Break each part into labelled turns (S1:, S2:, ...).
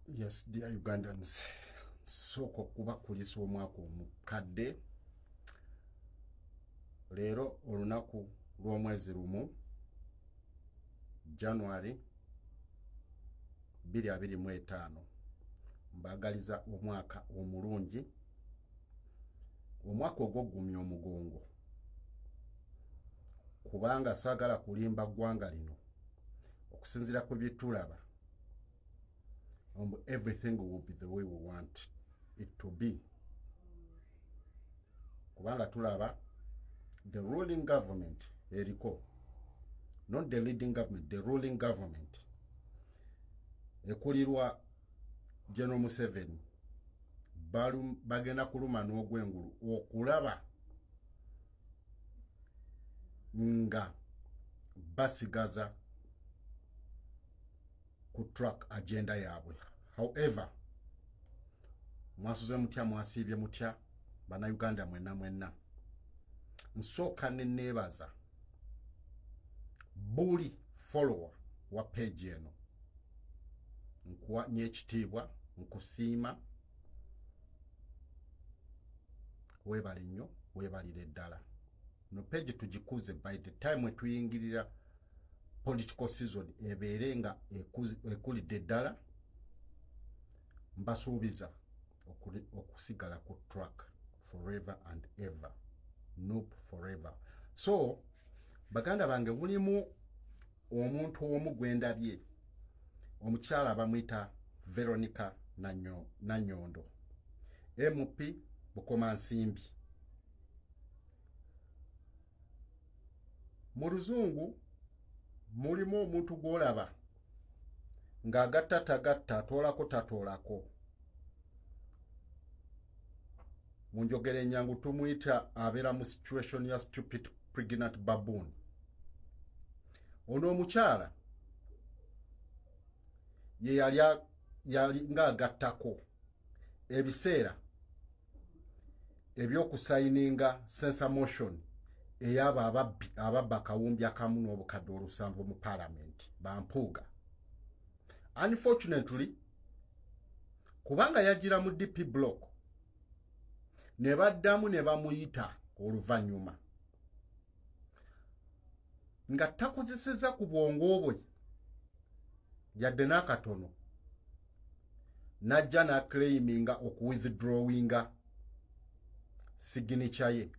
S1: Yes, dear Ugandans, sooka okubakulisa omwaka omukadde. Leero olunaku lw'omwezi lumu January 2025 mbagaliza omwaka omulungi, omwaka ogw'oggumya omugongo, kubanga saagala kulimba ggwanga lino okusinziira ku bye tulaba. Everything will be the way we want it to be. Kubanga tulaba the ruling government eriko, not the leading government, the ruling government ekulirwa General Museveni bagenda kuluma n'ogwengulu okulaba nga basigaza ku track agenda yaabwe. However, mwasuze mutya, mwasiibye mutya bannayuganda mwenna. Nsooka neneebaza buli follower wa page eno, nkuwa nnyo ekitiibwa, nkusiima, weebale nnyo, weebalire ddala. No page tugikuze by the time we tuyingirira political season ebeere nga ekulidde ddala. Mbasuubiza okusigala ku track forever and ever. Nope, forever. So baganda bange, mulimu omuntu omu gwendabye, omukyala bamuyita Veronica Nanyondo, MP Bukomansimbi. Mu luzungu mulimu omuntu gw'olaba ng'agatta tagatta, atoolako tatoolako. Mu njogera ennyangu tumuyita abeera mu situation ya stupid pregnant baboon. Ono omukyala ye yali ng'agattako ebiseera eby'okusayininga censor motion ey'abo ababba akawumbi akamu n'obukadde 7 mu parliament bampuuga. Unfortunately, kubanga yagira mu DP block, ne baddamu ne bamuyita oluvannyuma nga takozeseza ku bwongo bwe yadde n'akatono, n'ajja n'aclaiminga okuwithdrawinga signature ye.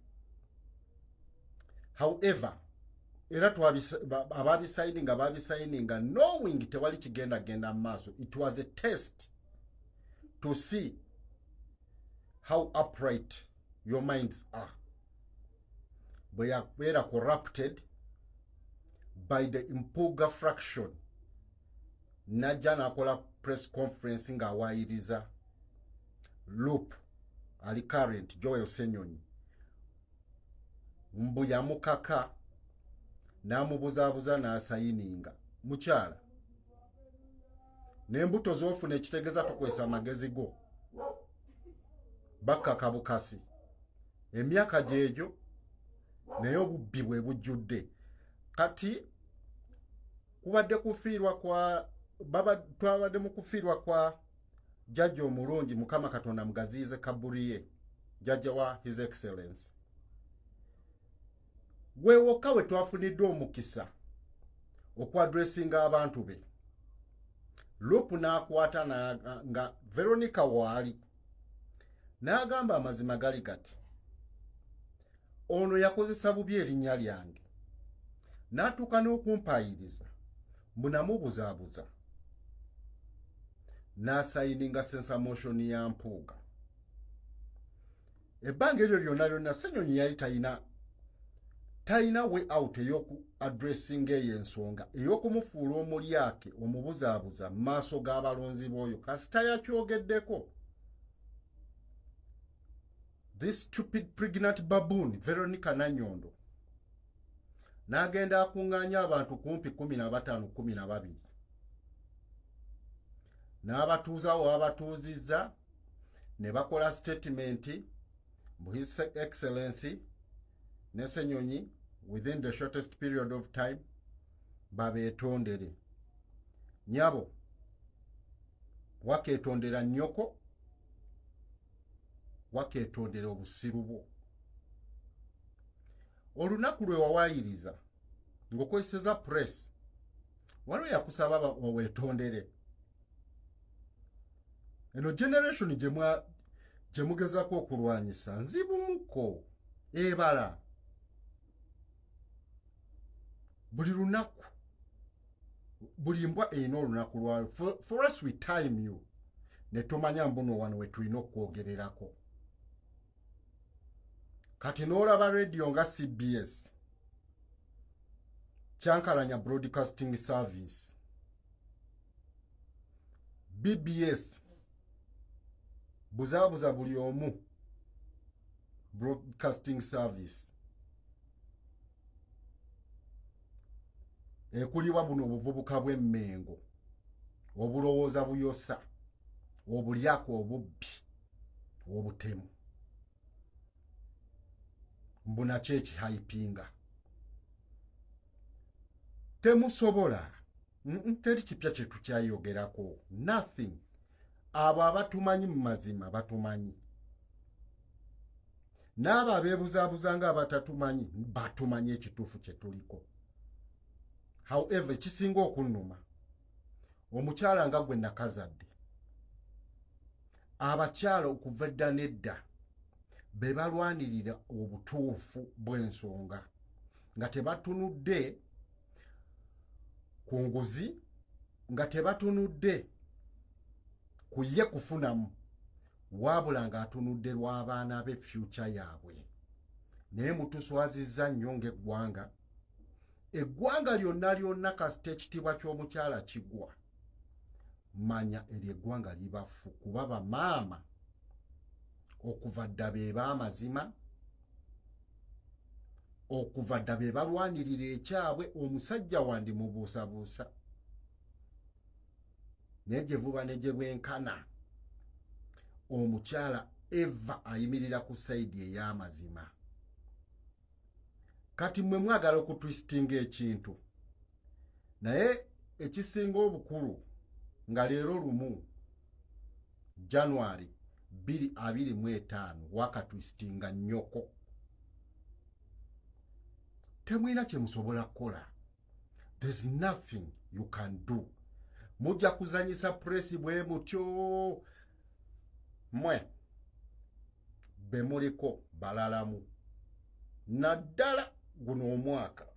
S1: However, era ababisayininga knowing tewali kigenda mu maaso. It was a test to see how upright your minds are. Bwe yabeera corrupted by the Impuga fraction, najja n'akola press conference ng'awaayiriza Loop ali current Joel Senyonyi, mbu yamukaka n'amubuzaabuza n'asayininga. Mukyala, n'embuto z'ofuna ekitegeeza tukwesa amagezi go bakkaka bukasi. Emyaka gyegyo naye obubbi bwe bujjudde. Kati twabadde mu kufiirwa kwa jjajja omulungi Mukama Katonda mugaziize Kaburiye, jjajja wa His Excellency. Weewokka we twafuniddwe omukisa okwadressinga abantu be. Loop n'akwata nga Veronica waali n'agamba amazima gali gati, ono yakozesa bubi erinnya lyange, n'atuuka n'okumpaayiriza, mbu namubuzaabuza, n'asayininga censor motion ya Mpuuga. Ebbanga eryo lyonna Senyonyi yali talina way out ey'oku addressinga eyo ensonga, ey'okumufuula omulyake omubuzaabuza mu maaso g'abalonzi b'oyo kasita yakyogeddeko. This stupid pregnant baboon Veronica Nanyondo n'agenda akuŋŋaanya abantu kumpi 15-12, n'abatuuzawo wabatuuzizza, ne bakola statement mbu His Excellency ne Senyonyi within the shortest period of time babeetondere. Nyabo, waketondera nnyoko, waketondera obusiru bwo. Olunaku lwe wawayiriza ng'okozeseza press, waliwo yakusaba wetondere. Eno generation gye mugezako okulwanyisa nzibumuko ebala. Buli lunaku, buli mbwa erina olunaku lwayo. For us we time you. Ne tumanya mbuno wano we tulina okwogererako. Kati n'olaba radio nga CBS, Kyankalanya Broadcasting Service, BBS, buzaabuza buli omu Broadcasting Service, ekuliwa buno obuvubuka bw'emmengo, obulowooza buyosa, obulyako obubbi, obutemu. Mbuna chechi haipinga. Temusobola. Teri kipya kye tukyayogerako. Nothing. Abo abatumanyi mu mazima batumanyi. N'abo abeebuzaabuza nga abatatumanyi batumanyi ekituufu kye tuliko. However, ekisinga okunnuma, omukyala nga gwe nakazadde, abakyala okuva edda n'edda be balwanirira obutuufu bw'ensonga nga tebatunudde ku nguzi, nga tebatunudde ku ye kufunamu, wabula ng'atunudde lw'abaana be future yaabwe. Naye mutuswazizza nnyo ng'eggwanga. Eggwanga lyonna lyonna kasita ekitiibwa ky'omukyala kigwa, manya eryo eggwanga libafu kuba bamaama okuva dda be b'amazima, okuva dda be balwanirira ekyabwe. Omusajja wandi mubuusabuusa, naye gye vuba ne gye bwenkana omukyala eva ayimirira ku sayidi ey'amazima. Kati mmwe mwagala okutwistinga ekintu, naye ekisinga obukulu nga leero lumu January 2025 wakatwistinga nnyoko. Temwina kye musobola kukola. There's nothing you can do. Mujja kuzanyisa presi bwe mutyo. Mwe be muliko balalamu. Naddala guno omwaka.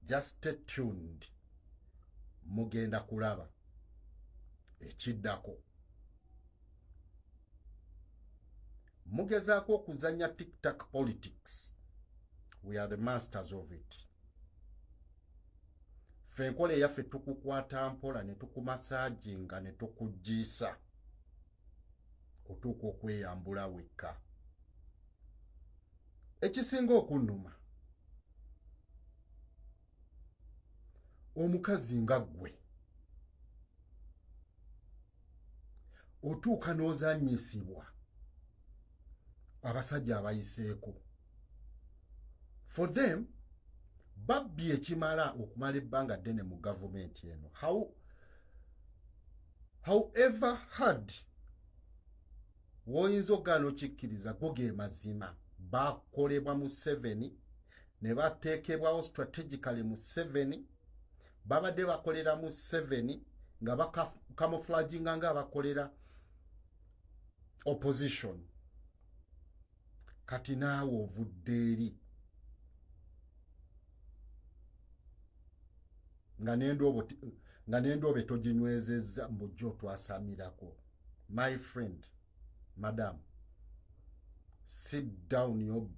S1: Just stay tuned. Mugenda kulaba ekiddako. Mugezaako okuzanya TikTok politics. We are the masters of it. Ffe enkola eyaffe tukukwata mpola ne tukumasaaginga ne tukuggiisa otuuka okweyambula wekka. Ekisinga okunnuma, omukazi nga ggwe otuuka n'ozanyisibwa abasajja abayiseeko. For them, babbi ekimala okumala ebbanga ddene mu gavumenti eno. However hard woyinza ogaana okikkiriza go ge mazima. Bakolebwa mu 7 ne bateekebwawo strategically mu 7, babadde bakolera mu 7 nga bakamouflaginga nga abakolera opposition. Kati naawe ovudde eri nga n'endoobe toginywezezza mbujja otwasamirako. My friend, madam, sit down, you're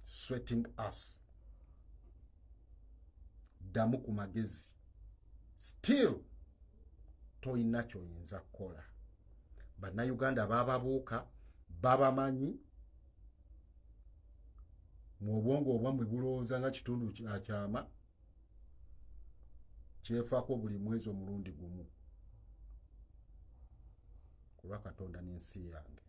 S1: sweating us. Ddamu ku magezi. Still toyina ky'oyinza kukola. Bannayuganda bababuuka, babamanyi, mu obwongo obwamwe bulowooza nga kitundu kyama, kyefaako buli mwezi omulundi gumu. Kuba Katonda n'ensi yange.